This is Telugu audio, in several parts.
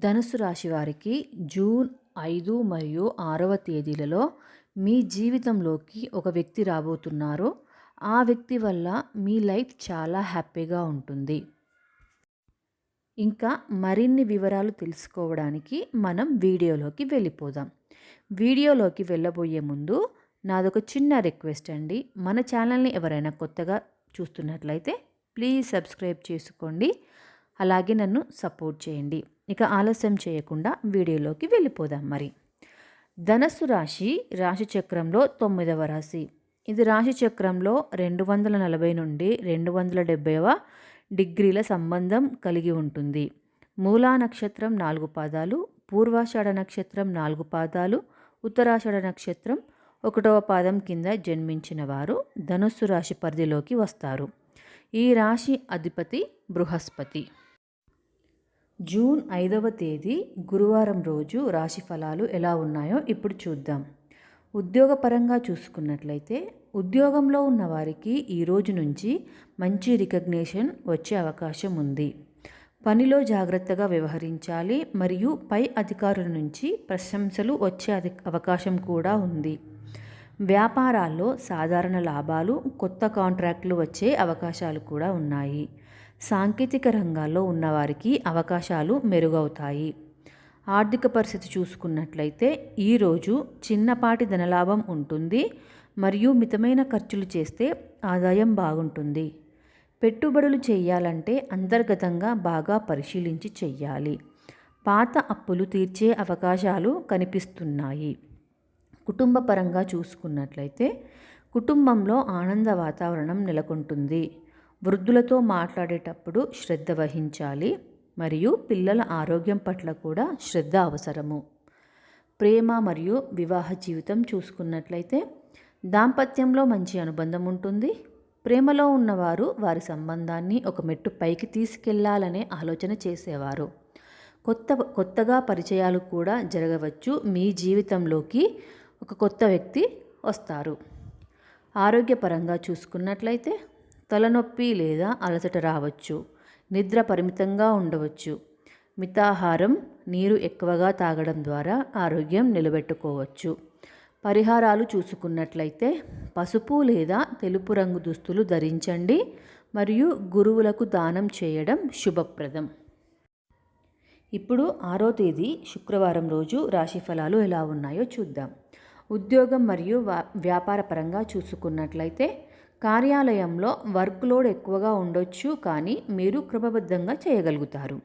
ధనుసు రాశి వారికి జూన్ 5 మరియు 6వ తేదీలలో మీ జీవితంలోకి ఒక వ్యక్తి రాబోతున్నారు. ఆ వ్యక్తి వల్ల మీ లైఫ్ చాలా హ్యాపీగా ఉంటుంది. ఇంకా మరిన్ని వివరాలు తెలుసుకోవడానికి మనం వీడియోలోకి వెళ్ళిపోదాం. వీడియోలోకి వెళ్ళబోయే ముందు నాదొక చిన్న రిక్వెస్ట్ అండి. మన ఛానల్ని ఎవరైనా కొత్తగా చూస్తున్నట్లయితే ప్లీజ్ సబ్స్క్రైబ్ చేసుకోండి. అలాగే నన్ను సపోర్ట్ చేయండి. ఇక ఆలస్యం చేయకుండా వీడియోలోకి వెళ్ళిపోదాం. మరి ధనస్సు రాశి రాశి చక్రంలో 9వ రాశి. ఇది రాశి చక్రంలో 240 నుండి 270వ డిగ్రీల సంబంధం కలిగి ఉంటుంది. మూలా నక్షత్రం 4 పాదాలు, పూర్వాషాఢ నక్షత్రం 4 పాదాలు, ఉత్తరాషాఢ నక్షత్రం 1వ పాదం కింద జన్మించిన వారు ధనుస్సు రాశి పరిధిలోకి వస్తారు. ఈ రాశి అధిపతి బృహస్పతి. జూన్ 5వ తేదీ గురువారం రోజు రాశి ఫలాలు ఎలా ఉన్నాయో ఇప్పుడు చూద్దాం. ఉద్యోగపరంగా చూసుకున్నట్లయితే ఉద్యోగంలో ఉన్న వారికి ఈ రోజు నుంచి మంచి రికగ్నిషన్ వచ్చే అవకాశం ఉంది. పనిలో జాగ్రత్తగా వ్యవహరించాలి మరియు పై అధికారుల నుంచి ప్రశంసలు వచ్చే అవకాశం కూడా ఉంది. వ్యాపారాల్లో సాధారణ లాభాలు, కొత్త కాంట్రాక్టులు వచ్చే అవకాశాలు కూడా ఉన్నాయి. సాంకేతిక రంగాల్లో ఉన్నవారికి అవకాశాలు మెరుగవుతాయి. ఆర్థిక పరిస్థితి చూసుకున్నట్లయితే ఈరోజు చిన్నపాటి ధనలాభం ఉంటుంది మరియు మితమైన ఖర్చులు చేస్తే ఆదాయం బాగుంటుంది. పెట్టుబడులు చేయాలంటే అంతర్గతంగా బాగా పరిశీలించి చెయ్యాలి. పాత అప్పులు తీర్చే అవకాశాలు కనిపిస్తున్నాయి. కుటుంబ పరంగా చూసుకున్నట్లయితే కుటుంబంలో ఆనంద వాతావరణం నెలకొంటుంది. వృద్ధులతో మాట్లాడేటప్పుడు శ్రద్ధ వహించాలి మరియు పిల్లల ఆరోగ్యం పట్ల కూడా శ్రద్ధ అవసరము. ప్రేమ మరియు వివాహ జీవితం చూసుకున్నట్లయితే దాంపత్యంలో మంచి అనుబంధం ఉంటుంది. ప్రేమలో ఉన్నవారు వారి సంబంధాన్ని ఒక మెట్టు పైకి తీసుకెళ్లాలనే ఆలోచన చేసేవారు. కొత్తగా పరిచయాలు కూడా జరగవచ్చు. మీ జీవితంలోకి ఒక కొత్త వ్యక్తి వస్తారు. ఆరోగ్యపరంగా చూసుకున్నట్లయితే తలనొప్పి లేదా అలసట రావచ్చు. నిద్ర పరిమితంగా ఉండవచ్చు. మితాహారం, నీరు ఎక్కువగా తాగడం ద్వారా ఆరోగ్యం నిలబెట్టుకోవచ్చు. పరిహారాలు చూసుకున్నట్లయితే పసుపు లేదా తెలుపు రంగు దుస్తులు ధరించండి మరియు గురువులకు దానం చేయడం శుభప్రదం. ఇప్పుడు 6వ తేదీ శుక్రవారం రోజు రాశి ఫలాలు ఎలా ఉన్నాయో చూద్దాం. ఉద్యోగం మరియు వ్యాపార పరంగా చూసుకున్నట్లయితే కార్యాలయంలో వర్క్ లోడ్ ఎక్కువగా ఉండొచ్చు, కానీ మీరు క్రమబద్ధంగా చేయగలుగుతారు.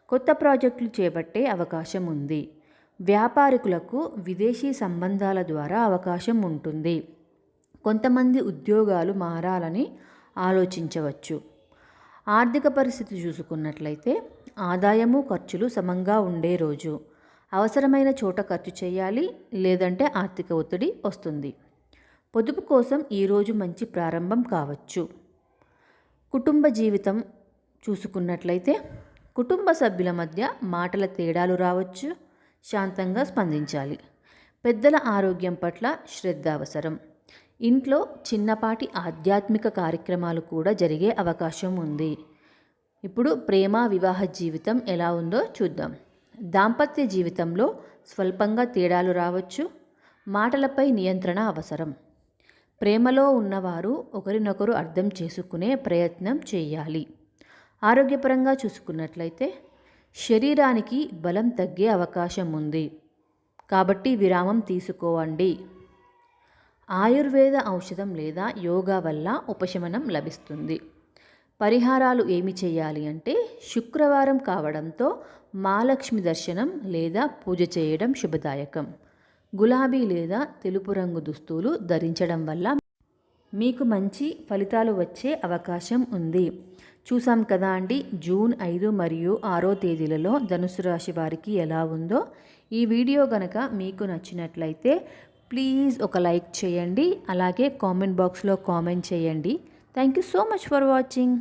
కొత్త ప్రాజెక్టులు చేపట్టే అవకాశం ఉంది. వ్యాపారికులకు విదేశీ సంబంధాల ద్వారా అవకాశం ఉంటుంది. కొంతమంది ఉద్యోగాలు మారాలని ఆలోచించవచ్చు. ఆర్థిక పరిస్థితి చూసుకున్నట్లయితే ఆదాయము ఖర్చులు సమంగా ఉండే రోజు. అవసరమైన చోట ఖర్చు చేయాలి, లేదంటే ఆర్థిక ఒత్తిడి వస్తుంది. పొదుపు కోసం ఈరోజు మంచి ప్రారంభం కావచ్చు. కుటుంబ జీవితం చూసుకున్నట్లయితే కుటుంబ సభ్యుల మధ్య మాటల తేడాలు రావచ్చు. శాంతంగా స్పందించాలి. పెద్దల ఆరోగ్యం పట్ల శ్రద్ధ అవసరం. ఇంట్లో చిన్నపాటి ఆధ్యాత్మిక కార్యక్రమాలు కూడా జరిగే అవకాశం ఉంది. ఇప్పుడు ప్రేమ వివాహ జీవితం ఎలా ఉందో చూద్దాం. దాంపత్య జీవితంలో స్వల్పంగా తేడాలు రావచ్చు. మాటలపై నియంత్రణ అవసరం. ప్రేమలో ఉన్నవారు ఒకరినొకరు అర్థం చేసుకునే ప్రయత్నం చేయాలి. ఆరోగ్యపరంగా చూసుకున్నట్లయితే శరీరానికి బలం తగ్గే అవకాశం ఉంది, కాబట్టి విరామం తీసుకోవండి. ఆయుర్వేద ఔషధం లేదా యోగా వల్ల ఉపశమనం లభిస్తుంది. పరిహారాలు ఏమి చేయాలి అంటే శుక్రవారం కావడంతో మహాలక్ష్మి దర్శనం లేదా పూజ చేయడం శుభదాయకం. గులాబీ లేదా తెలుపు రంగు దుస్తులు ధరించడం వల్ల మీకు మంచి ఫలితాలు వచ్చే అవకాశం ఉంది. చూసాం కదా అండి, జూన్ 5 మరియు 6వ తేదీలలో ధనుసు రాశి వారికి ఎలా ఉందో. ఈ వీడియో గనక మీకు నచ్చినట్లయితే ప్లీజ్ ఒక లైక్ చేయండి. అలాగే కామెంట్ బాక్స్లో కామెంట్ చేయండి. Thank you so much for watching.